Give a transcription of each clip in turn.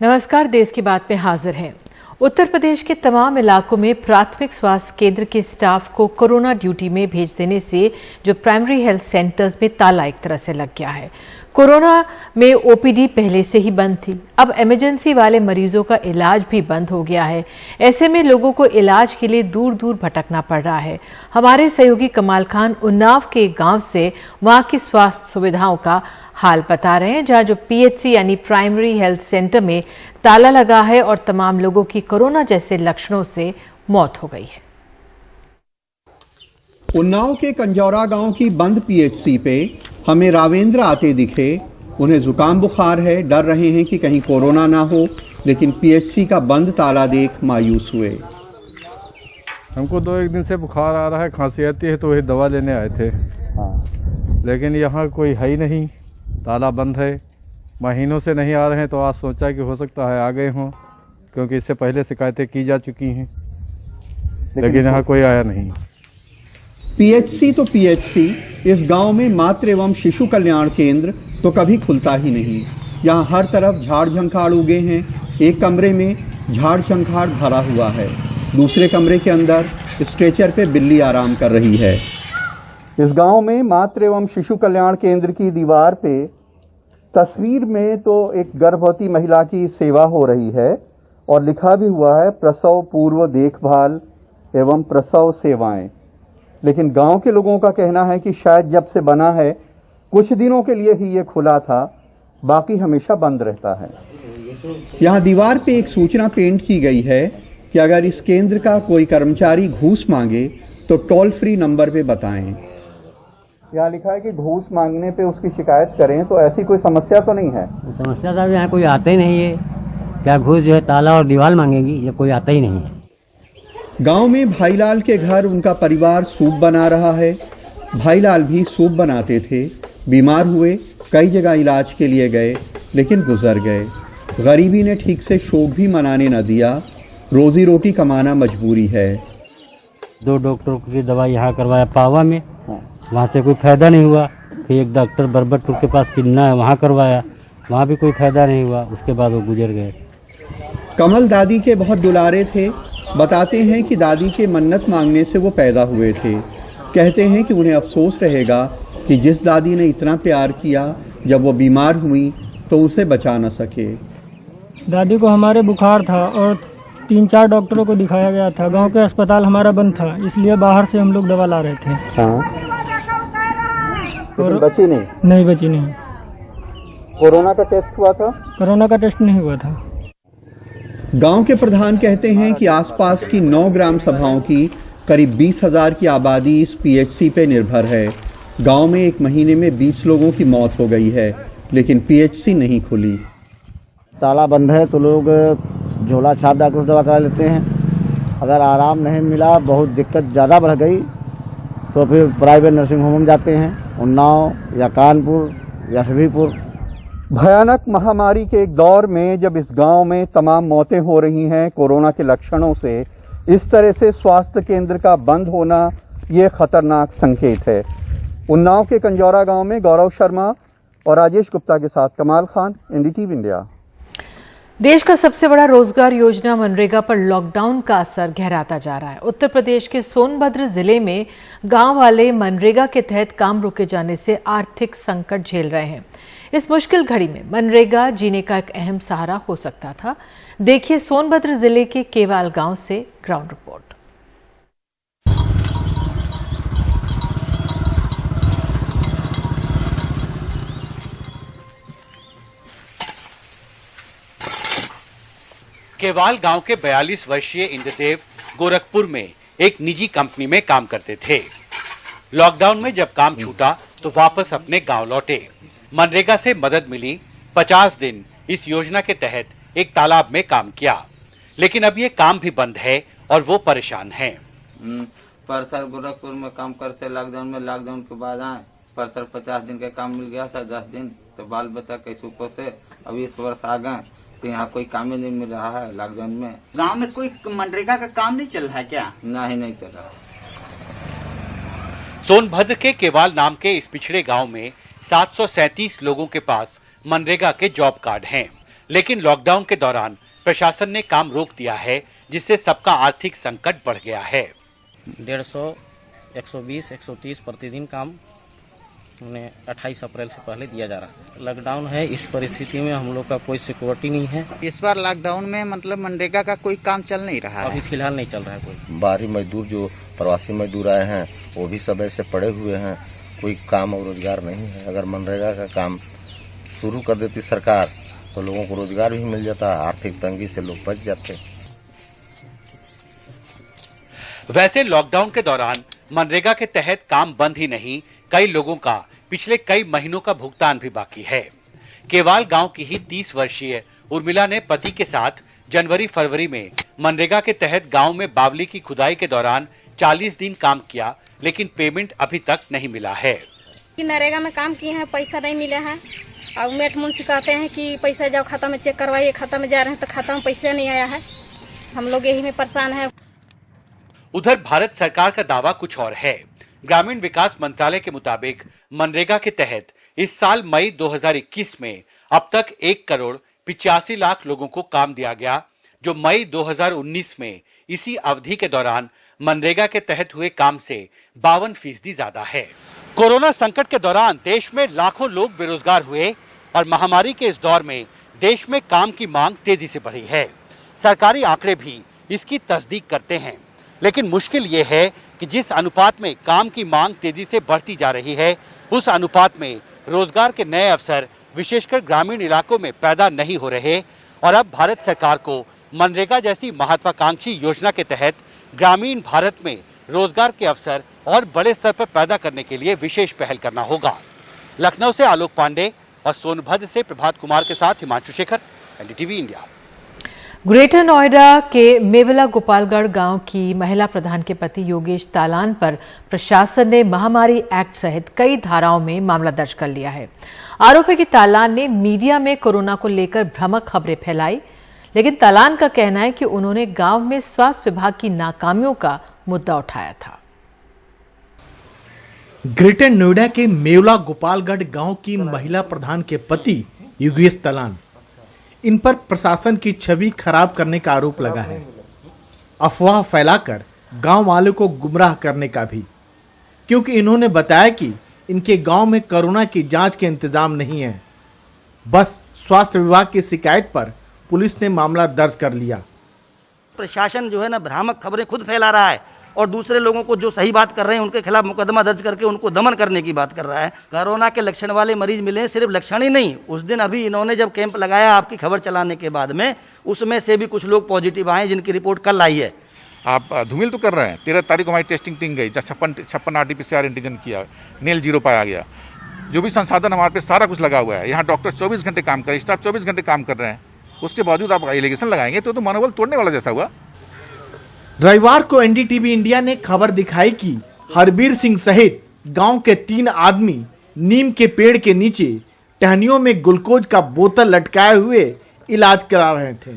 नमस्कार, देश की बात में हाजिर हैं। उत्तर प्रदेश के तमाम इलाकों में प्राथमिक स्वास्थ्य केंद्र के स्टाफ को कोरोना ड्यूटी में भेज देने से जो प्राइमरी हेल्थ सेंटर्स में ताला एक तरह से लग गया है। कोरोना में ओपीडी पहले से ही बंद थी, अब इमरजेंसी वाले मरीजों का इलाज भी बंद हो गया है। ऐसे में लोगों को इलाज के लिए दूर दूर भटकना पड़ रहा है। हमारे सहयोगी कमाल खान उन्नाव के गांव से वहां की स्वास्थ्य सुविधाओं का हाल बता रहे हैं, जहां जो पीएचसी यानी प्राइमरी हेल्थ सेंटर में ताला लगा है और तमाम लोगों की कोरोना जैसे लक्षणों से मौत हो गई है। उन्नाव के कंजौरा गांव की बंद पीएचसी पे हमें रावेंद्र आते दिखे। उन्हें जुकाम बुखार है, डर रहे हैं कि कहीं कोरोना ना हो, लेकिन पीएचसी का बंद ताला देख मायूस हुए। हमको 2-1 दिन से बुखार आ रहा है, खांसी आती है, तो वही दवा लेने आए थे। लेकिन यहाँ कोई है ही नहीं, ताला बंद है, महीनों से नहीं आ रहे हैं। तो आज सोचा कि हो सकता है आ गए हों, क्योंकि इससे पहले शिकायतें की जा चुकी हैं, लेकिन यहाँ कोई आया नहीं। पीएचसी तो पीएचसी, इस गांव में मातृ एवं शिशु कल्याण केंद्र तो कभी खुलता ही नहीं। यहाँ हर तरफ झाड़ झंखाड़ उगे हैं। एक कमरे में झाड़ झंखाड़ भरा हुआ है, दूसरे कमरे के अंदर स्ट्रेचर पे बिल्ली आराम कर रही है। इस गांव में मातृ एवं शिशु कल्याण केंद्र की दीवार पे तस्वीर में तो एक गर्भवती महिला की सेवा हो रही है और लिखा भी हुआ है प्रसव पूर्व देखभाल एवं प्रसव सेवाएं। लेकिन गांव के लोगों का कहना है कि शायद जब से बना है कुछ दिनों के लिए ही ये खुला था, बाकी हमेशा बंद रहता है। यहाँ दीवार पे एक सूचना पेंट की गई है कि अगर इस केंद्र का कोई कर्मचारी घूस मांगे तो टोल फ्री नंबर पे बताएं। यहाँ लिखा है कि घूस मांगने पे उसकी शिकायत करें, तो ऐसी कोई समस्या तो नहीं है? समस्या साहब यहाँ कोई आता ही नहीं है। क्या घूस जो है ताला और दीवार मांगेगी, ये कोई आता ही नहीं है। गांव में भाईलाल के घर उनका परिवार सूप बना रहा है। भाईलाल भी सूप बनाते थे, बीमार हुए, कई जगह इलाज के लिए गए, लेकिन गुजर गए। गरीबी ने ठीक से शोक भी मनाने न दिया। रोजी रोटी कमाना मजबूरी है। 2 डॉक्टरों की दवाई यहाँ करवाया पावा में, वहाँ से कोई फायदा नहीं हुआ। फिर एक डॉक्टर बरबटपुर के पास किन्ना है, वहाँ करवाया, वहाँ भी कोई फायदा नहीं हुआ। उसके बाद वो गुजर गए। कमल दादी के बहुत दुलारे थे। बताते हैं कि दादी के मन्नत मांगने से वो पैदा हुए थे। कहते हैं कि उन्हें अफसोस रहेगा कि जिस दादी ने इतना प्यार किया, जब वो बीमार हुई तो उसे बचा न सके। दादी को हमारे बुखार था और 3-4 डॉक्टरों को दिखाया गया था। गांव के अस्पताल हमारा बंद था, इसलिए बाहर से हम लोग दवा ला रहे थे। हाँ। और बची नहीं? नहीं बची नहीं। कोरोना का टेस्ट हुआ था? कोरोना का टेस्ट नहीं हुआ था। गांव के प्रधान कहते हैं कि आसपास की 9 ग्राम सभाओं की करीब 20,000 की आबादी इस पीएचसी पे निर्भर है। गांव में एक महीने में 20 लोगों की मौत हो गई है, लेकिन पीएचसी नहीं खुली। ताला बंद है तो लोग झोला छाप डॉक्टर से दवा करा लेते हैं। अगर आराम नहीं मिला, बहुत दिक्कत ज़्यादा बढ़ गई, तो फिर प्राइवेट नर्सिंग होम में जाते हैं, उन्नाव या कानपुर या हबीबपुर। भयानक महामारी के एक दौर में जब इस गांव में तमाम मौतें हो रही हैं कोरोना के लक्षणों से, इस तरह से स्वास्थ्य केंद्र का बंद होना ये खतरनाक संकेत है। उन्नाव के कंजौरा गांव में गौरव शर्मा और राजेश गुप्ता के साथ कमाल खान, एनडीटीवी इंडिया। देश का सबसे बड़ा रोजगार योजना मनरेगा पर लॉकडाउन का असर गहराता जा रहा है। उत्तर प्रदेश के सोनभद्र जिले में गांव वाले मनरेगा के तहत काम रोके जाने से आर्थिक संकट झेल रहे हैं। इस मुश्किल घड़ी में मनरेगा जीने का एक अहम सहारा हो सकता था। देखिए सोनभद्र जिले के केवाल गांव से ग्राउंड रिपोर्ट। केवाल गांव के 42 वर्षीय इंद्रदेव गोरखपुर में एक निजी कंपनी में काम करते थे। लॉकडाउन में जब काम छूटा तो वापस अपने गांव लौटे। मनरेगा से मदद मिली। 50 दिन इस योजना के तहत एक तालाब में काम किया, लेकिन अब ये काम भी बंद है और वो परेशान हैं। परसर गोरखपुर में काम करते लॉकडाउन के बाद आए। परसर 50 दिन का काम मिल गया था, 10 दिन तो बाल बच्चा कैसे ऊपर से अभी इस वर्ष आ गए, तो यहाँ कोई काम ही नहीं मिल रहा है। लॉकडाउन में गांव में कोई मनरेगा का काम नहीं चल रहा है क्या? नहीं चल रहा। सोनभद्र के केवाल नाम के इस पिछड़े गांव में 737 लोगों के पास मनरेगा के जॉब कार्ड हैं। लेकिन लॉकडाउन के दौरान प्रशासन ने काम रोक दिया है, जिससे सबका आर्थिक संकट बढ़ गया है। 150, 120, 130 प्रतिदिन काम उन्हें 28 अप्रैल से पहले दिया जा रहा है। लॉकडाउन है, इस परिस्थिति में हम लोग का कोई सिक्योरिटी नहीं है। इस बार लॉकडाउन में मतलब मनरेगा का कोई काम चल नहीं रहा है। अभी फिलहाल नहीं चल रहा है कोई। बाहरी मजदूर जो प्रवासी मजदूर आए हैं वो भी सब ऐसे पड़े हुए हैं, कोई काम और रोजगार नहीं है। अगर मनरेगा का काम शुरू कर देती सरकार तो लोगों को रोजगार भी मिल जाता, आर्थिक तंगी से लोग बच जाते। वैसे लॉकडाउन के दौरान मनरेगा के तहत काम बंद ही नहीं, कई लोगों का पिछले कई महीनों का भुगतान भी बाकी है। केवाल गांव की ही 30 वर्षीय उर्मिला ने पति के साथ जनवरी-फरवरी में मनरेगा के तहत गांव में बावली की खुदाई के दौरान 40 दिन काम किया, लेकिन पेमेंट अभी तक नहीं मिला है। नरेगा में काम किए हैं, पैसा नहीं मिला है और मेट मुंशी कहते हैं कि पैसा जाओ खाता में चेक करवाइए, खाता में जा रहे हैं तो खाता में पैसा नहीं आया है। हम लोग यही में परेशान है। उधर भारत सरकार का दावा कुछ और है। ग्रामीण विकास मंत्रालय के मुताबिक मनरेगा के तहत इस साल मई 2021 में अब तक 1,85,00,000 लोगों को काम दिया गया, जो मई 2019 में इसी अवधि के दौरान मनरेगा के तहत हुए काम से 52% ज्यादा है। कोरोना संकट के दौरान देश में लाखों लोग बेरोजगार हुए और महामारी के इस दौर में देश में काम की मांग तेजी से बढ़ी है। सरकारी आंकड़े भी इसकी तस्दीक करते हैं, लेकिन मुश्किल ये है कि जिस अनुपात में काम की मांग तेजी से बढ़ती जा रही है, उस अनुपात में रोजगार के नए अवसर विशेषकर ग्रामीण इलाकों में पैदा नहीं हो रहे। और अब भारत सरकार को मनरेगा जैसी महत्वाकांक्षी योजना के तहत ग्रामीण भारत में रोजगार के अवसर और बड़े स्तर पर पैदा करने के लिए विशेष पहल करना होगा। लखनऊ से आलोक पांडे और सोनभद्र से प्रभात कुमार के साथ Himanshu Shekhar, NDTV India. Greater Noida के मेवला गोपालगढ़ गांव की महिला प्रधान के पति योगेश तालान पर प्रशासन ने महामारी एक्ट सहित कई धाराओं में मामला दर्ज कर लिया है। आरोप है कि तालान ने मीडिया में कोरोना को लेकर भ्रामक खबरें फैलाई, लेकिन तालान का कहना है कि उन्होंने गांव में स्वास्थ्य विभाग की नाकामियों का मुद्दा उठाया था। ग्रेटर नोएडा के मेवला गोपालगढ़ गांव की महिला प्रधान के पति योगेश तालान, इन पर प्रशासन की छवि खराब करने का आरोप लगा है। अफवाह फैलाकर गांव वालों को गुमराह करने का भी, क्योंकि इन्होंने बताया कि इनके गांव में कोरोना की जांच के इंतजाम नहीं है। बस स्वास्थ्य विभाग की शिकायत पर पुलिस ने मामला दर्ज कर लिया। प्रशासन जो है ना भ्रामक खबरें खुद फैला रहा है और दूसरे लोगों को जो सही बात कर रहे हैं उनके खिलाफ मुकदमा दर्ज करके उनको दमन करने की बात कर रहा है। कोरोना के लक्षण वाले मरीज मिले हैं, सिर्फ लक्षण ही नहीं, उस दिन अभी इन्होंने जब कैंप लगाया आपकी खबर चलाने के बाद में, उसमें से भी कुछ लोग पॉजिटिव आए जिनकी रिपोर्ट कल आई है। आप धूमिल तो कर रहे हैं। 13 तारीख को हमारी टेस्टिंग टीम गई, 56 RT-PCR एंटीजन किया, नील 0 पाया गया। जो भी संसाधन हमारे पे सारा कुछ लगा हुआ है। यहाँ डॉक्टर 24 घंटे काम कर रहे हैं, स्टाफ 24 घंटे काम कर रहे हैं, उसके बावजूद आप एलिगेशन लगाएंगे तो मनोबल तोड़ने वाला जैसा हुआ। रविवार को एनडीटीवी इंडिया ने खबर दिखाई कि हरबीर सिंह सहित गांव के 3 आदमी नीम के पेड़ के नीचे टहनियों में ग्लूकोज का बोतल लटकाए हुए इलाज करा रहे थे।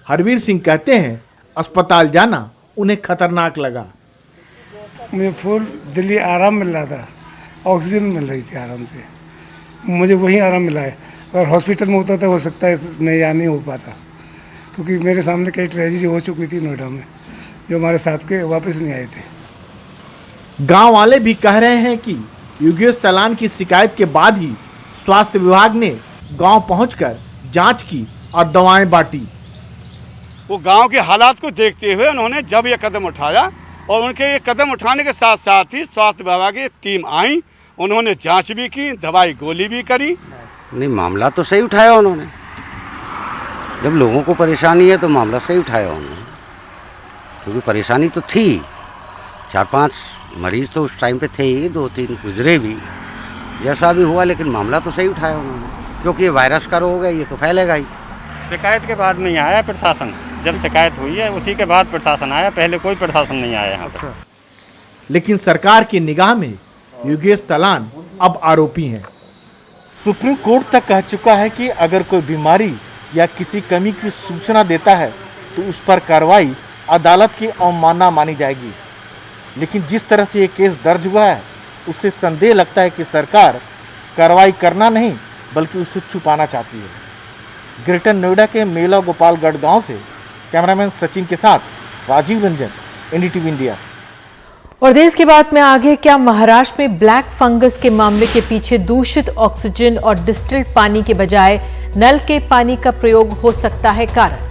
हरबीर सिंह कहते हैं अस्पताल जाना उन्हें खतरनाक लगा। मुझे फुल दिल्ली आराम मिल रहा था, ऑक्सीजन मिल रही थी आराम से, मुझे वही आराम मिला है। अगर हॉस्पिटल में होता था हो सकता है मैं यहाँ नहीं हो पाता, क्योंकि मेरे सामने कई ट्रेजेडी हो चुकी थी नोएडा में, जो हमारे साथ के वापस नहीं आए थे। गांव वाले भी कह रहे हैं कि योगेश तालान की शिकायत के बाद ही स्वास्थ्य विभाग ने गांव पहुंचकर जांच की और दवाएं बांटी। वो गांव के हालात को देखते हुए उन्होंने जब ये कदम उठाया और उनके ये कदम उठाने के साथ साथ ही स्वास्थ्य विभाग की टीम आई, उन्होंने जाँच भी की, दवाई गोली भी करी। नहीं, मामला तो सही उठाया उन्होंने। जब लोगों को परेशानी है तो मामला सही उठाया उन्होंने, क्योंकि परेशानी तो थी। 4-5 मरीज तो उस टाइम पे थे ही, 2-3 गुजरे भी, जैसा भी हुआ, लेकिन मामला तो सही उठाया उन्होंने, क्योंकि ये वायरस का रोग है, ये तो फैलेगा ही। शिकायत के बाद नहीं आया प्रशासन, जब शिकायत हुई है उसी के बाद प्रशासन आया, पहले कोई प्रशासन नहीं आया यहाँ पर। लेकिन सरकार की निगाह में योगेश तालान अब आरोपी हैं। सुप्रीम कोर्ट तक कह चुका है कि अगर कोई बीमारी या किसी कमी की सूचना देता है तो उस पर कार्रवाई अदालत की अवमानना मानी जाएगी। लेकिन जिस तरह से ये केस दर्ज हुआ है उससे संदेह लगता है कि सरकार कार्रवाई करना नहीं बल्कि उसे छुपाना चाहती है। ग्रेटर नोएडा के मेला गोपालगढ़ गांव से कैमरामैन सचिन के साथ राजीव रंजन, एनडीटीवी इंडिया। और देश की बात में आगे, क्या महाराष्ट्र में ब्लैक फंगस के मामले के पीछे दूषित ऑक्सीजन और डिस्टिल्ड पानी के बजाय नल के पानी का प्रयोग हो सकता है कारण?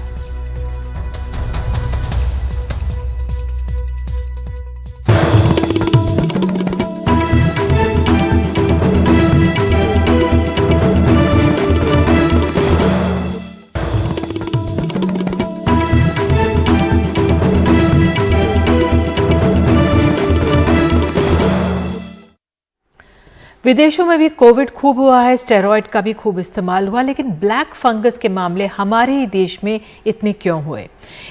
विदेशों में भी कोविड खूब हुआ है, स्टेरॉइड का भी खूब इस्तेमाल हुआ, लेकिन ब्लैक फंगस के मामले हमारे ही देश में इतने क्यों हुए?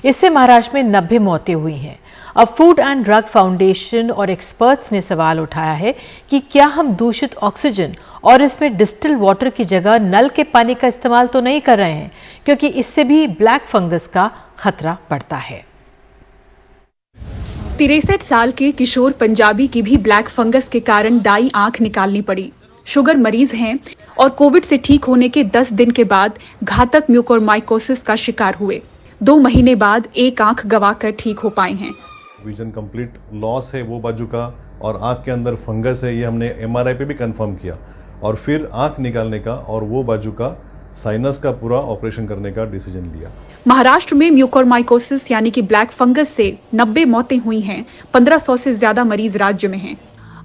इससे महाराष्ट्र में 90 मौतें हुई हैं। अब फूड एंड ड्रग फाउंडेशन और एक्सपर्ट्स ने सवाल उठाया है कि क्या हम दूषित ऑक्सीजन और इसमें डिस्टिल वाटर की जगह नल के पानी का इस्तेमाल तो नहीं कर रहे हैं, क्योंकि इससे भी ब्लैक फंगस का खतरा बढ़ता है। 63 साल के किशोर पंजाबी की भी ब्लैक फंगस के कारण दाई आंख निकालनी पड़ी। शुगर मरीज हैं और कोविड से ठीक होने के 10 दिन के बाद घातक म्यूकोरमाइकोसिस का शिकार हुए। 2 महीने बाद एक आंख गंवाकर ठीक हो पाए हैं। विजन कंप्लीट लॉस है वो बाजू का, और आंख के अंदर फंगस है, ये हमने एमआरआई पे भी कंफर्म किया, और फिर आंख निकालने का और वो बाजू का साइनस का पूरा ऑपरेशन करने का डिसीजन लिया। महाराष्ट्र में म्यूकोरमाइकोसिस यानी कि ब्लैक फंगस से 90 मौतें हुई हैं। 1500 से ज्यादा मरीज राज्य में हैं।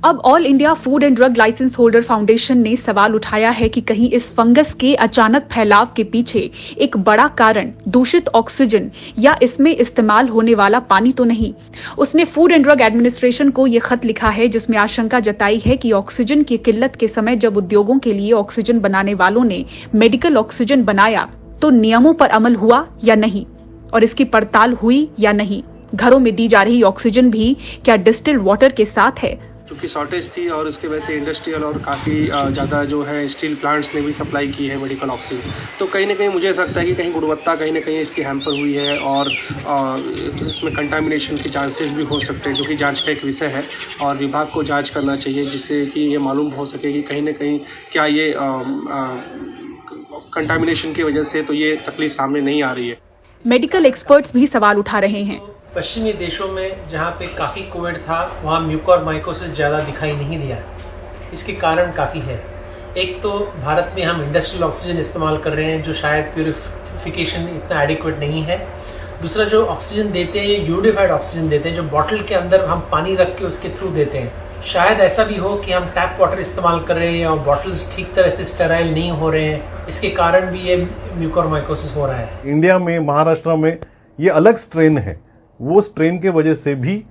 अब All India Food and Drug Licence Holder Foundation ने सवाल उठाया है कि कहीं इस फंगस के अचानक फैलाव के पीछे एक बड़ा कारण दूषित ऑक्सीजन या इसमें इस्तेमाल होने वाला पानी तो नहीं। उसने फूड एंड ड्रग एडमिनिस्ट्रेशन को ये खत लिखा है, जिसमें आशंका जताई है कि ऑक्सीजन की किल्लत के समय जब उद्योगों के लिए ऑक्सीजन बनाने वालों ने मेडिकल ऑक्सीजन बनाया तो नियमों पर अमल हुआ या नहीं, और इसकी पड़ताल हुई या नहीं। घरों में दी जा रही ऑक्सीजन भी क्या डिस्टिल्ड वाटर के साथ है? क्योंकि शॉर्टेज थी और उसके वजह से इंडस्ट्रियल और काफ़ी ज़्यादा जो है स्टील प्लांट्स ने भी सप्लाई की है मेडिकल ऑक्सीजन, तो कहीं ना कहीं मुझे ऐसा लगता है कि कहीं गुणवत्ता कहीं ना कहीं इसकी हैम्पर हुई है, और इसमें कंटामिनेशन के चांसेस भी हो सकते हैं, जो कि जांच का एक विषय है और विभाग को जांच करना चाहिए, जिससे कि ये मालूम हो सके कि कहीं ना कहीं क्या ये कंटामिनेशन की वजह से तो ये तकलीफ सामने नहीं आ रही है। मेडिकल एक्सपर्ट्स भी सवाल उठा रहे हैं। पश्चिमी देशों में जहाँ पे काफ़ी कोविड था, वहाँ म्यूकोरमाइकोसिस ज़्यादा दिखाई नहीं दिया। इसके कारण काफ़ी है। एक तो भारत में हम इंडस्ट्रियल ऑक्सीजन इस्तेमाल कर रहे हैं, जो शायद प्यूरिफिकेशन इतना एडिक्वेट नहीं है। दूसरा, जो ऑक्सीजन देते हैं ये यूनिफाइड ऑक्सीजन देते हैं, जो बॉटल के अंदर हम पानी रख के उसके थ्रू देते हैं। शायद ऐसा भी हो कि हम टैप वाटर इस्तेमाल कर रहे हैं और बॉटल्स ठीक तरह से स्टेराइल नहीं हो रहे हैं, इसके कारण भी ये म्यूकोरमाइकोसिस हो रहा है। इंडिया में, महाराष्ट्र में ये अलग स्ट्रेन है, वो स्ट्रेन के वजह से भी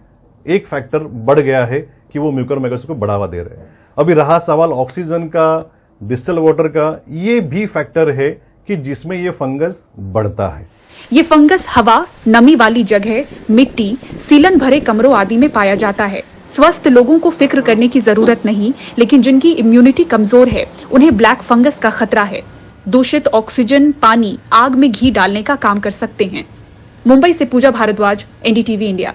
एक फैक्टर बढ़ गया है कि वो म्यूकोरमाइकोसिस को बढ़ावा दे रहे हैं। अभी रहा सवाल ऑक्सीजन का, डिस्टिल वाटर का, ये भी फैक्टर है कि जिसमें ये फंगस बढ़ता है। ये फंगस हवा, नमी वाली जगह, मिट्टी, सीलन भरे कमरों आदि में पाया जाता है। स्वस्थ लोगों को फिक्र करने की जरूरत नहीं, लेकिन जिनकी इम्यूनिटी कमजोर है उन्हें ब्लैक फंगस का खतरा है। दूषित ऑक्सीजन, पानी, आग में घी डालने का काम कर सकते हैं। मुंबई से पूजा भारद्वाज, एनडीटीवी इंडिया।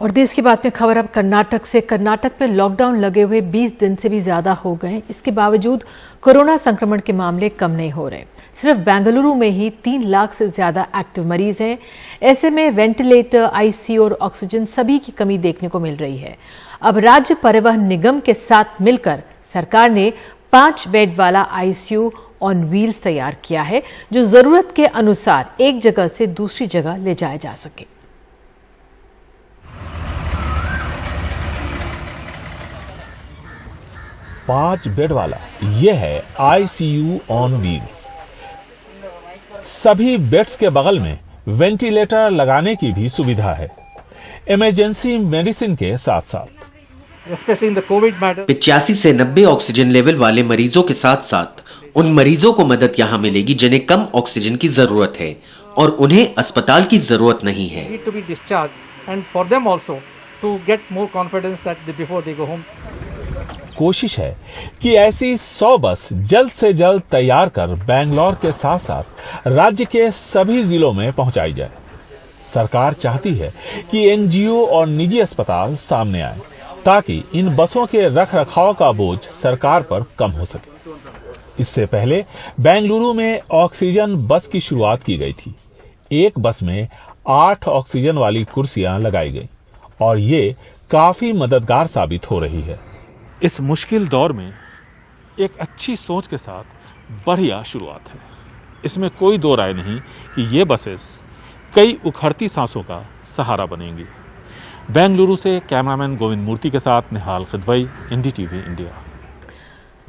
और देश की बात में खबर अब कर्नाटक से। कर्नाटक में लॉकडाउन लगे हुए 20 दिन से भी ज्यादा हो गए। इसके बावजूद कोरोना संक्रमण के मामले कम नहीं हो रहे। सिर्फ बेंगलुरु में ही 3 लाख से ज्यादा एक्टिव मरीज हैं। ऐसे में वेंटिलेटर, आईसीयू और ऑक्सीजन सभी की कमी देखने को मिल रही है। अब राज्य परिवहन निगम के साथ मिलकर सरकार ने 5 बेड वाला आईसीयू ऑन व्हील्स तैयार किया है, जो जरूरत के अनुसार एक जगह से दूसरी जगह ले जाया जा सके। पांच बेड वाला यह है आईसीयू ऑन व्हील्स। सभी बेड्स के बगल में वेंटिलेटर लगाने की भी सुविधा है, इमरजेंसी मेडिसिन के साथ साथ। 85 से 90 ऑक्सीजन लेवल वाले मरीजों के साथ साथ उन मरीजों को मदद यहाँ मिलेगी जिन्हें कम ऑक्सीजन की जरूरत है और उन्हें अस्पताल की जरूरत नहीं है। कोशिश है कि ऐसी 100 बस जल्द से जल्द तैयार कर बेंगलोर के साथ साथ राज्य के सभी जिलों में पहुंचाई जाए। सरकार चाहती है कि एनजीओ और निजी अस्पताल सामने आए ताकि इन बसों के रखरखाव का बोझ सरकार पर कम हो सके। इससे पहले बेंगलुरु में ऑक्सीजन बस की शुरुआत की गई थी। एक बस में 8 ऑक्सीजन वाली कुर्सियां लगाई गई और ये काफी मददगार साबित हो रही है। इस मुश्किल दौर में एक अच्छी सोच के साथ बढ़िया शुरुआत है। इसमें कोई दो राय नहीं कि ये बसेस कई उखड़ती सांसों का सहारा बनेंगी। बेंगलुरु से कैमरामैन गोविंद मूर्ति के साथ निहाल खिदवई, एनडीटीवी इंडिया।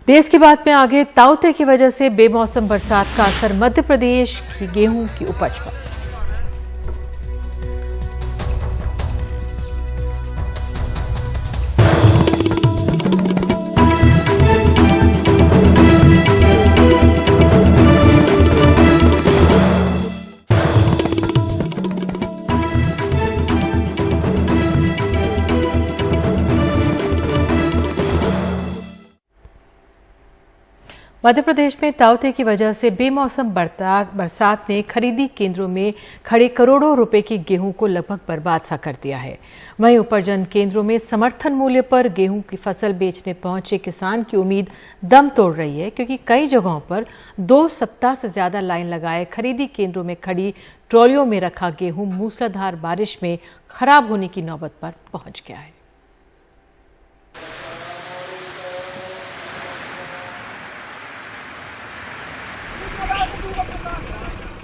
देश की बात में आगे, ताउते की वजह से बेमौसम बरसात का असर मध्य प्रदेश की गेहूं की उपज पर। मध्य प्रदेश में ताउते की वजह से बेमौसम बरसात ने खरीदी केंद्रों में खड़े करोड़ों रुपए की गेहूं को लगभग बर्बाद सा कर दिया है। वहीं उपार्जन केंद्रों में समर्थन मूल्य पर गेहूं की फसल बेचने पहुंचे किसान की उम्मीद दम तोड़ रही है, क्योंकि कई जगहों पर 2 सप्ताह से ज्यादा लाइन लगाए खरीदी केंद्रों में खड़ी ट्रॉलियों में रखा गेहूं मूसलाधार बारिश में खराब होने की नौबत पर पहुंच गया है।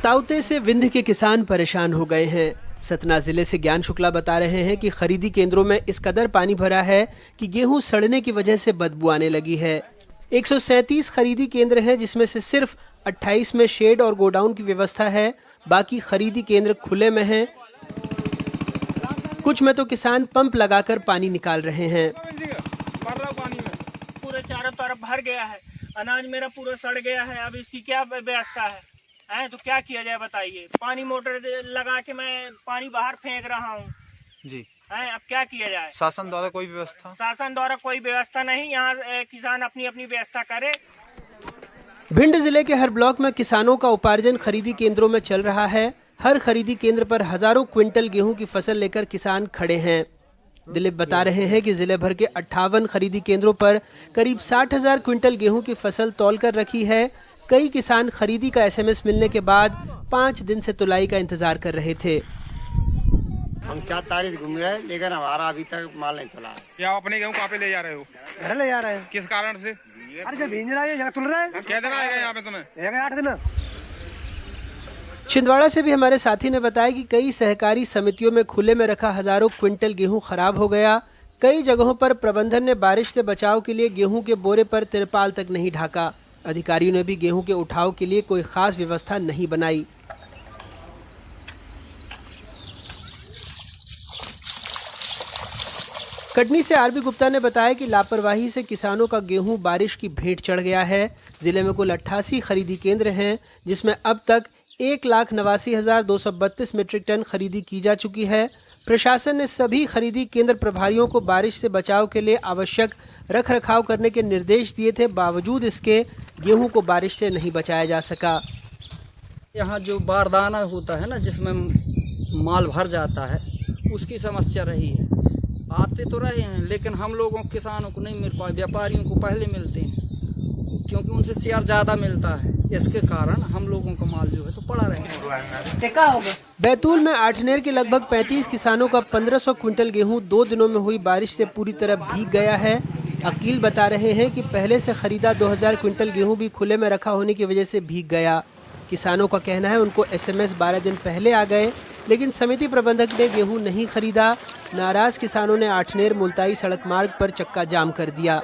ताउते से विंध्य के किसान परेशान हो गए हैं। सतना जिले से ज्ञान शुक्ला बता रहे हैं कि खरीदी केंद्रों में इस कदर पानी भरा है कि गेहूं सड़ने की वजह से बदबू आने लगी है। 137 खरीदी केंद्र हैं, जिसमें से सिर्फ 28 में शेड और गोडाउन की व्यवस्था है। बाकी खरीदी केंद्र खुले में हैं। कुछ में तो किसान पंप लगाकर पानी निकाल रहे हैं। पूरे चारों तरफ भर गया है, अनाज मेरा पूरा सड़ गया है। अब इसकी क्या व्यवस्था है? तो क्या किया जाए बताइए। पानी मोटर लगा के मैं पानी बाहर फेंक रहा हूँ जी। अब क्या किया जाए? शासन द्वारा कोई व्यवस्था? शासन द्वारा कोई व्यवस्था नहीं। यहाँ किसान अपनी अपनी व्यवस्था करे। भिंड जिले के हर ब्लॉक में किसानों का उपार्जन खरीदी केंद्रों में चल रहा है। हर खरीदी केंद्र पर हजारों क्विंटल गेहूं की फसल लेकर किसान खड़े हैं। दिलीप बता रहे हैं कि जिले भर के 58 खरीदी केंद्रों पर करीब 60,000 क्विंटल गेहूं की फसल तौल कर रखी है। कई किसान खरीदी का एसएमएस मिलने के बाद 5 दिन से तुलाई का इंतजार कर रहे थे। हम 4 तारीख घूम रहे हैं, लेकिन हमारा अभी तक माल नहीं तुला है। क्या अपने गेहूँ कहाँ पे ले जा रहे हो? घर ले जा रहे हैं। किस कारण से? अरे जब भेज रहा है जगह तुल रहा है। क्या दिन आएगा यहाँ पे तुम्हें? 8 दिन। छिंदवाड़ा से भी हमारे साथी ने बताया कि कई सहकारी समितियों में खुले में रखा हजारों क्विंटल गेहूं खराब हो गया। कई जगहों पर प्रबंधन ने बारिश से बचाव के लिए गेहूं के बोरे पर तिरपाल तक नहीं ढाका। अधिकारियों ने भी गेहूं के उठाव के लिए कोई खास व्यवस्था नहीं बनाई। कटनी से आरबी गुप्ता ने बताया कि लापरवाही से किसानों का गेहूं बारिश की भेंट चढ़ गया है। जिले में कुल 88 खरीदी केंद्र हैं, जिसमें अब तक 1,89,232 मीट्रिक टन खरीदी की जा चुकी है। प्रशासन ने सभी खरीदी केंद्र प्रभारियों को बारिश से बचाव के लिए आवश्यक रख रखाव करने के निर्देश दिए थे। बावजूद इसके गेहूं को बारिश से नहीं बचाया जा सका। यहाँ जो बारदाना होता है ना, जिसमें माल भर जाता है, उसकी समस्या रही है। आते तो रहे हैं, लेकिन हम लोगों किसानों को नहीं मिल पाए। व्यापारियों को पहले मिलते हैं, क्योंकि उनसे शेयर ज़्यादा मिलता है। इसके कारण हम लोगों का माल जो है तो पड़ा रहेगा। बैतूल में आठनेर के लगभग 35 किसानों का 1500 क्विंटल गेहूं 2 दिनों में हुई बारिश से पूरी तरह भीग गया है। अकील बता रहे हैं कि पहले से खरीदा 2000 क्विंटल गेहूं भी खुले में रखा होने की वजह से भीग गया। किसानों का कहना है उनको एसएमएस 12 दिन पहले आ गए, लेकिन समिति प्रबंधक ने गेहूं नहीं खरीदा। नाराज किसानों ने आठनेर मुल्ताई सड़क मार्ग पर चक्का जाम कर दिया।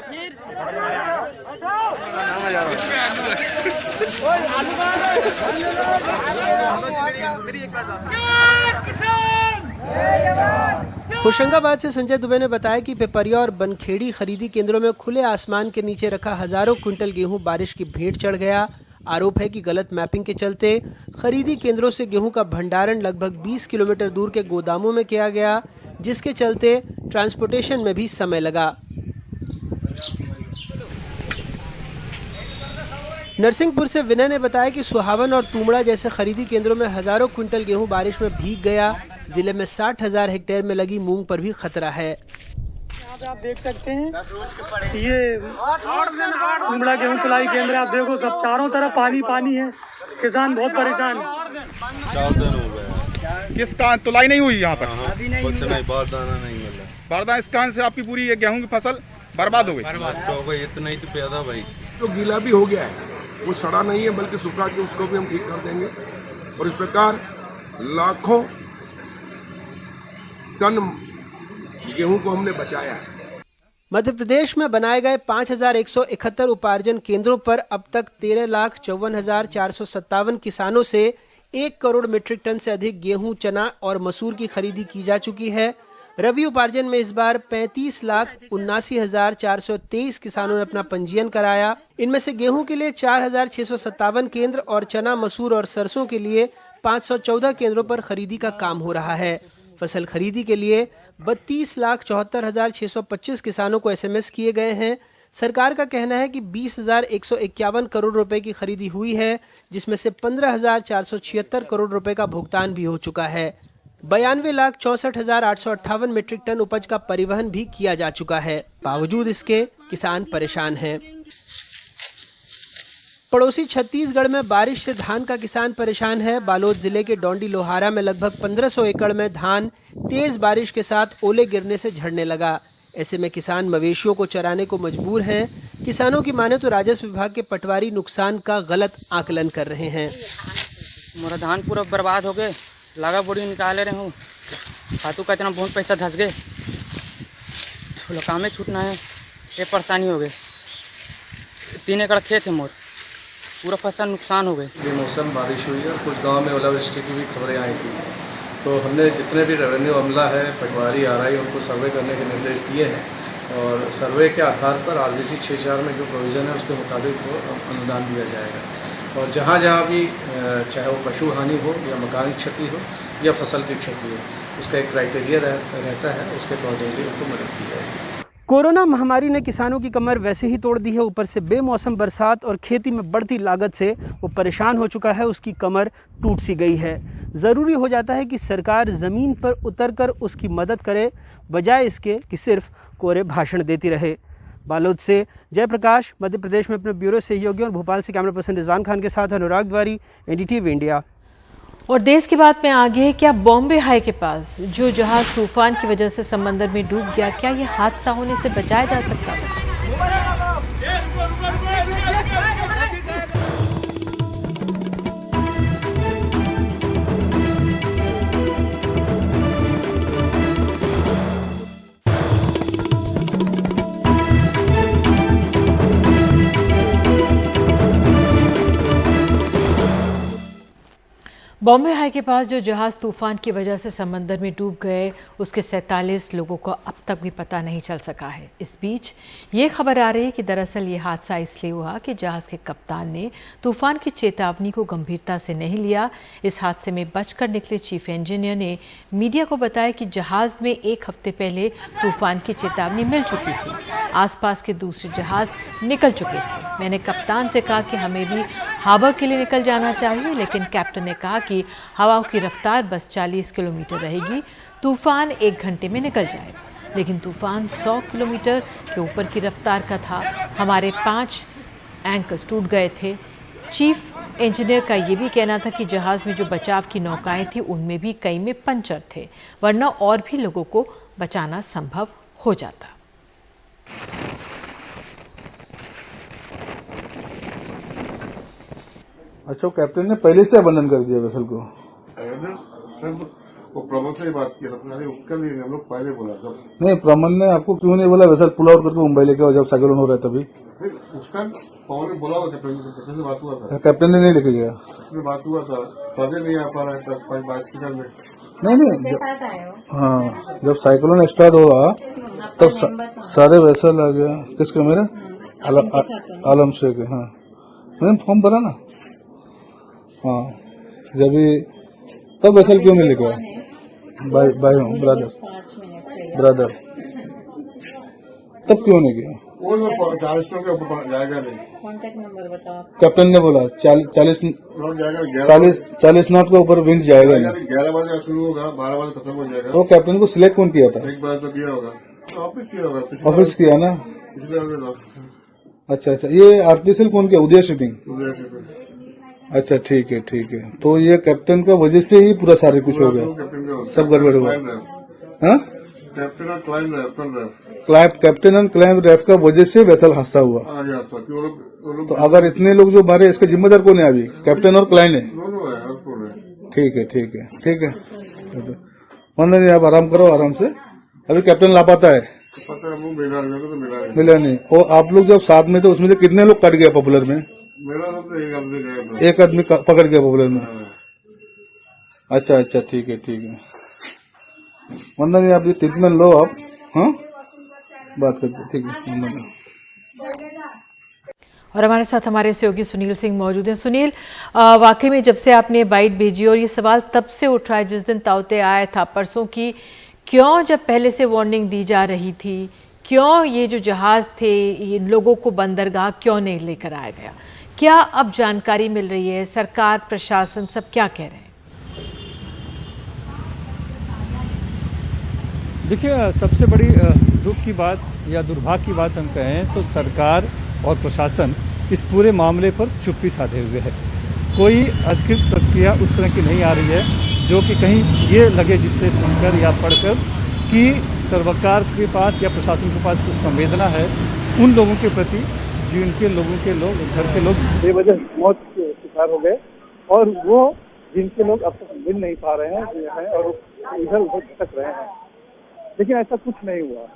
होशंगाबाद से संजय दुबे ने बताया कि पिपरिया और बनखेड़ी खरीदी केंद्रों में खुले आसमान के नीचे रखा हजारों क्विंटल गेहूं बारिश की भेंट चढ़ गया। आरोप है कि गलत मैपिंग के चलते खरीदी केंद्रों से गेहूं का भंडारण लगभग 20 किलोमीटर दूर के गोदामों में किया गया, जिसके चलते ट्रांसपोर्टेशन में भी समय लगा। नरसिंहपुर से विनय ने बताया कि सुहावन और तुमड़ा जैसे खरीदी केंद्रों में हजारों क्विंटल गेहूं बारिश में भीग गया। जिले में 60,000 हेक्टेयर में लगी मूंग पर भी खतरा है। पे आप देख सकते हैं ये कुंबड़ा गेहूं तुलाई केंद्र, आप देखो सब चारों तरफ पानी पानी है, किसान बहुत परेशान है। 4 दिन हो गए। किस कारण तुलाई नहीं हुई यहाँ पर? कुछ नहीं, बारदाना नहीं मिला। बारदाना, इस कारण से आपकी पूरी ये गेहूं की फसल बर्बाद हो गई। इतना ही तो पैदा भाई। तो गीला भी हो गया है, वो सड़ा नहीं है बल्कि सुखा के उसको भी हम ठीक कर देंगे। और इस प्रकार लाखों टन गेहूं को हमने बचाया है। मध्य प्रदेश में बनाए गए 5,171 उपार्जन केंद्रों पर अब तक 13,54,457 किसानों से 1 करोड़ मीट्रिक टन से अधिक गेहूं, चना और मसूर की खरीदी की जा चुकी है। रबी उपार्जन में इस बार 35,79,423 किसानों ने अपना पंजीयन कराया। इनमें से गेहूं के लिए 4,657 केंद्र और चना, मसूर और सरसों के लिए 514 केंद्रों पर खरीदी का काम हो रहा है। फसल खरीदी के लिए 32,74,625 किसानों को SMS किए गए हैं। सरकार का कहना है कि 20,151 करोड़ रुपए की खरीदी हुई है, जिसमें से 15,476 करोड़ रुपए का भुगतान भी हो चुका है। 92,64,858 मीट्रिक टन उपज का परिवहन भी किया जा चुका है। बावजूद इसके किसान परेशान हैं। पड़ोसी छत्तीसगढ़ में बारिश से धान का किसान परेशान है। बालोद जिले के डोंडी लोहारा में लगभग 1500 एकड़ में धान तेज बारिश के साथ ओले गिरने से झड़ने लगा। ऐसे में किसान मवेशियों को चराने को मजबूर हैं। किसानों की माने तो राजस्व विभाग के पटवारी नुकसान का गलत आकलन कर रहे हैं। मेरा धान पूरा बर्बाद हो गए, लगा बोड़ी निकाले रहे हूँ, खातू का इतना बहुत पैसा धस गए, थोड़ा काम में छूटना है, ये परेशानी हो गई। 3 एकड़ खेत है मोर, पूरा फसल नुकसान हो गए। बेमौसम बारिश हुई है और कुछ गांव में ओलावृष्टि की भी खबरें आई थी, तो हमने जितने भी रेवेन्यू अमला है, पटवारी RI, उनको सर्वे करने के निर्देश दिए हैं और सर्वे के आधार पर RBC 6/4 में जो प्रोविज़न है उसके मुताबिक वो अनुदान दिया जाएगा। और जहाँ जहाँ भी चाहे वो पशु हानि हो या मकान क्षति हो या फसल की क्षति हो, उसका एक क्राइटेरिया रहता है, उसके अकॉर्डिंगली उनको मदद की जाएगी। कोरोना महामारी ने किसानों की कमर वैसे ही तोड़ दी है, ऊपर से बेमौसम बरसात और खेती में बढ़ती लागत से वो परेशान हो चुका है, उसकी कमर टूट सी गई है। ज़रूरी हो जाता है कि सरकार ज़मीन पर उतरकर उसकी मदद करे, बजाय इसके कि सिर्फ कोरे भाषण देती रहे। बालोद से जयप्रकाश, मध्य प्रदेश में अपने ब्यूरो सहयोगी और भोपाल से कैमरा पर्सन रिजवान खान के साथ अनुराग द्वारी, NDTV इंडिया। और देश की बात में आगे, क्या बॉम्बे हाई के पास जो जहाज तूफान की वजह से समंदर में डूब गया, क्या यह हादसा होने से बचाया जा सकता था? बॉम्बे हाई के पास जो जहाज तूफान की वजह से समंदर में डूब गए, उसके 47 लोगों को अब तक भी पता नहीं चल सका है। इस बीच ये खबर आ रही है कि दरअसल ये हादसा इसलिए हुआ कि जहाज के कप्तान ने तूफान की चेतावनी को गंभीरता से नहीं लिया। इस हादसे में बचकर निकले चीफ इंजीनियर ने मीडिया को बताया कि जहाज में 1 हफ्ते पहले तूफान की चेतावनी मिल चुकी थी। आसपास के दूसरे जहाज निकल चुके थे। मैंने कप्तान से कहा कि हमें भी हार्बर के लिए निकल जाना चाहिए, लेकिन कैप्टन ने कहा कि हवाओं की रफ्तार बस 40 किलोमीटर रहेगी, तूफान 1 घंटे में निकल जाएगा। लेकिन तूफान 100 किलोमीटर के ऊपर की रफ्तार का था। हमारे 5 एंकर्स टूट गए थे। चीफ इंजीनियर का ये भी कहना था कि जहाज में जो बचाव की नौकाएं थी उनमें भी कई में पंचर थे, वरना और भी लोगों को बचाना संभव हो जाता। अच्छा, कैप्टन ने पहले से अबंडन कर दिया वेसल को? वो प्रमोद से बात किया था, उसका भी हम लोग पहले बोला था। नहीं, प्रमोद ने आपको क्यों नहीं बोला वेसल पुल आउट करके मुंबई लेके आओ जब साइक्लोन हो रहा है तभी? उसका पवन ने बोला हुआ, कैप्टन से बात हुआ था। कैप्टन ने नहीं लेके गया? उससे बात हुआ था, तभी नहीं आ पा रहा है बात में। नहीं, हाँ, जब साइक्लोन स्टार्ट हुआ तब सारे वेसल आ गया। किसका? मेरा आलम शेख। हाँ, मैंने फॉर्म भरा ना। हाँ, जब तब वेसल क्यों नहीं लेके आया? भाई ब्रदर तब क्यों नहीं गया? वो 40 के ऊपर जाएगा नहीं। कॉन्टेक्ट नंबर बताओ। कैप्टन ने बोला 40 नॉट के ऊपर विंड जाएगा नहीं। 11 बजे शुरू होगा, 12 बजे खत्म हो जाएगा। तो कैप्टन को सिलेक्ट कौन किया था? एक बार तो किया होगा। ऑफिस किया ना। अच्छा, ये आरपीसीएल कौन किया? उदय शिपिंग। अच्छा, ठीक है। तो ये कैप्टन का वजह से ही पूरा सारे कुछ हो गया, सब गड़बड़ हुआ। हाँ, कैप्टन और क्लाइंब कैप्टन एंड क्लाइंब रेफ का वजह से वेसल हादसा हुआ। तो अगर इतने लोग जो मारे, इसके जिम्मेदार कौन है? अभी कैप्टन और क्लाइंब है। ठीक है। मतलब नहीं, आप आराम करो, आराम से। अभी कैप्टन लापता है, मिला नहीं। और आप लोग जब साथ में थे उसमें से कितने लोग कट गए पॉपुलर में? एक आदमी पकड़ गया पॉपुलर में। अच्छा, ठीक है। मतलब नहीं, आप ये ट्रीटमेंट लो आप। हाँ, बात करते। ठीक है। और हमारे साथ हमारे सहयोगी सुनील सिंह मौजूद हैं। सुनील, वाकई में जब से आपने बाइट भेजी और ये सवाल तब से उठ रहा है जिस दिन ताउते आया था परसों की, क्यों जब पहले से वार्निंग दी जा रही थी, क्यों ये जो जहाज थे ये लोगों को बंदरगाह क्यों नहीं लेकर आया गया? क्या अब जानकारी मिल रही है? सरकार, प्रशासन सब क्या कह रहे हैं? देखिए, सबसे बड़ी दुख की बात या दुर्भाग्य की बात हम कहें तो सरकार और प्रशासन इस पूरे मामले पर चुप्पी साधे हुए है। कोई अधिकृत प्रतिक्रिया उस तरह की नहीं आ रही है जो कि कहीं ये लगे जिससे सुनकर या पढ़कर कि सरकार के पास या प्रशासन के पास कुछ संवेदना है उन लोगों के प्रति जिनके घर के लोग बेवजह मौत के शिकार हो गए और वो जिनके लोग अब तक मिल नहीं पा रहे हैं और इधर उधर भटक रहे हैं। लेकिन ऐसा कुछ नहीं हुआ।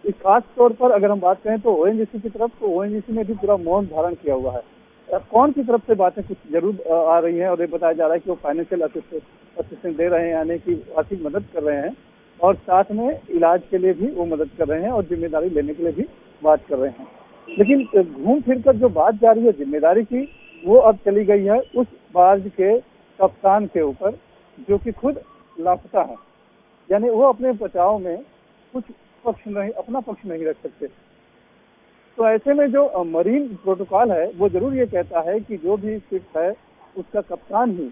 इस खास तौर पर अगर हम बात करें तो ओएनजीसी की तरफ, तो ओएनजीसी ने भी पूरा मौन धारण किया हुआ है। कौन की तरफ से बातें कुछ जरूर आ रही हैं और ये बताया जा रहा है कि वो फाइनेंशियल असिस्टेंस दे रहे हैं, यानी कि आर्थिक मदद कर रहे हैं और साथ में इलाज के लिए भी वो मदद कर रहे हैं और जिम्मेदारी लेने के लिए भी बात कर रहे हैं। लेकिन घूम फिर कर जो बात जा रही है जिम्मेदारी की, वो अब चली गई है उस बार्ज के कप्तान के ऊपर जो कि खुद लापता है, यानी वो अपने बचाव में अपना पक्ष नहीं रख सकते। तो ऐसे में जो मरीन प्रोटोकॉल है वो जरूर ये कहता है कि जो भी शिप है उसका कप्तान ही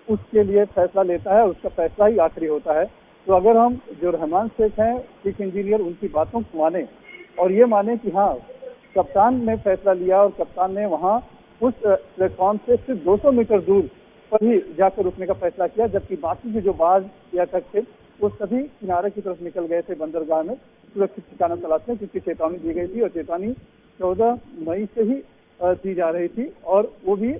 उसके लिए फैसला लेता है, उसका फैसला ही आखिरी होता है। तो अगर हम जो रहमान शेख हैं चीफ इंजीनियर, उनकी बातों को माने और ये माने कि हाँ कप्तान ने फैसला लिया और कप्तान ने वहाँ उस प्लेटफॉर्म से सिर्फ 200 मीटर दूर पर ही जाकर रुकने का फैसला किया, जबकि बाकी के जो बाज या तक थे वो सभी किनारे की तरफ निकल गए थे बंदरगाह में सुरक्षित ठिकाना तलाशने, क्योंकि चेतावनी दी गई थी और चेतावनी 14 मई से ही दी जा रही थी। और वो भी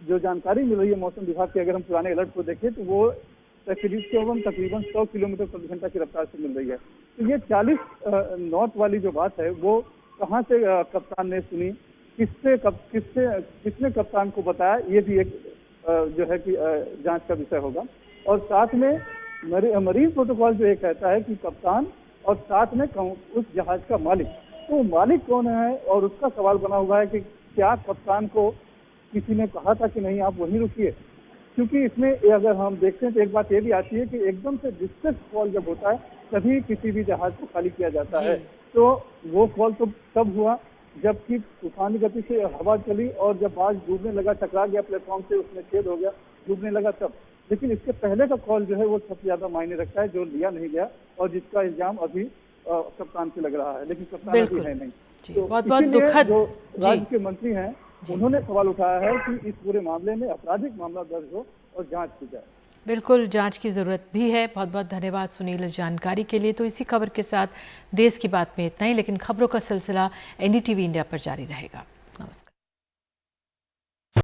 जो जानकारी मिल रही है मौसम विभाग की, अगर हम पुराने अलर्ट को देखें तो वो तकरीबन 100 किलोमीटर प्रति घंटा की रफ्तार से मिल रही है। तो ये 40 नॉट वाली जो बात है वो कहाँ से कप्तान ने सुनी, किसने कप्तान को बताया, ये भी एक जो है कि जांच का विषय होगा। और साथ में मरीन प्रोटोकॉल जो ये कहता है कि कप्तान और साथ में उस जहाज का मालिक, तो मालिक कौन है और उसका सवाल बना हुआ है कि क्या कप्तान को किसी ने कहा था कि नहीं आप वहीं रुकिए, क्योंकि इसमें अगर हम देखते हैं तो एक बात ये भी आती है कि एकदम से डिस्ट्रेस कॉल जब होता है तभी किसी भी जहाज को खाली किया जाता है। तो वो कॉल तो तब हुआ जबकि तूफानी गति से हवा चली और जब जहाज डूबने लगा, टकरा गया प्लेटफॉर्म से, उसमें छेद हो गया, डूबने लगा तब। लेकिन इसके पहले का कॉल जो है वो सबसे ज्यादा मायने रखता है, जो लिया नहीं गया और जिसका इल्जाम अभी कप्तान से लग रहा है, लेकिन कप्तान अभी है नहीं। तो बहुत दुखद जो राज्य के मंत्री हैं उन्होंने सवाल उठाया है कि इस पूरे मामले में आपराधिक मामला दर्ज हो और जांच की जाए। बिल्कुल, जांच की जरूरत भी है। बहुत बहुत धन्यवाद सुनील इस जानकारी के लिए। तो इसी खबर के साथ देश की बात में इतना ही, लेकिन खबरों का सिलसिला NDTV इंडिया पर जारी रहेगा। नमस्कार।